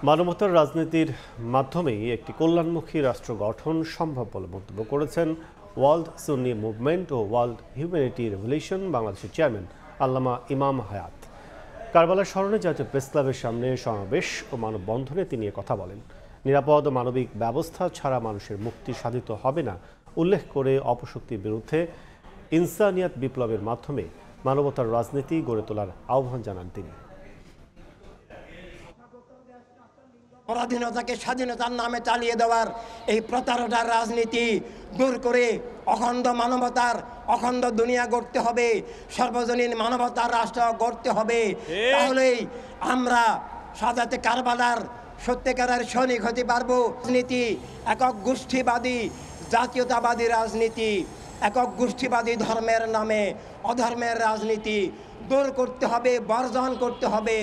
মানবতার রাজনীতির মাধ্যমেই একটি কল্যাণমুখী রাষ্ট্র গঠন সম্ভব বলে মন্তব্য করেছেন ওয়ার্ল্ড সুন্নি মুভমেন্ট ও ওয়ার্ল্ড হিউম্যানিটি রেভলিউশন বাংলাদেশের চেয়ারম্যান আল্লামা ইমাম হায়াত। কারবালার স্মরণে জাতীয় প্রেস ক্লাবের সামনে সমাবেশ ও মানববন্ধনে তিনি কথা বলেন। নিরাপদ ও মানবিক ব্যবস্থা ছাড়া মানুষের মুক্তি সাধিত হবে না উল্লেখ করে অপশক্তির বিরুদ্ধে ইনসানিয়াত বিপ্লবের মাধ্যমে মানবতার রাজনীতি গড়ে তোলার আহ্বান জানান তিনি। পরাধীনতাকে স্বাধীনতার নামে চালিয়ে দেওয়ার এই প্রতারণার রাজনীতি দূর করে অখণ্ড মানবতার অখণ্ড দুনিয়া গড়তে হবে, সর্বজনীন মানবতার রাষ্ট্র গড়তে হবে। তাহলেই আমরা সাদাতে কারবালার সত্যিকারের সৈনিক হতে পারবো। রাজনীতি একক গোষ্ঠীবাদী জাতীয়তাবাদী রাজনীতি, একক গোষ্ঠীবাদী ধর্মের নামে অধর্মের রাজনীতি দূর করতে হবে, বর্জন করতে হবে।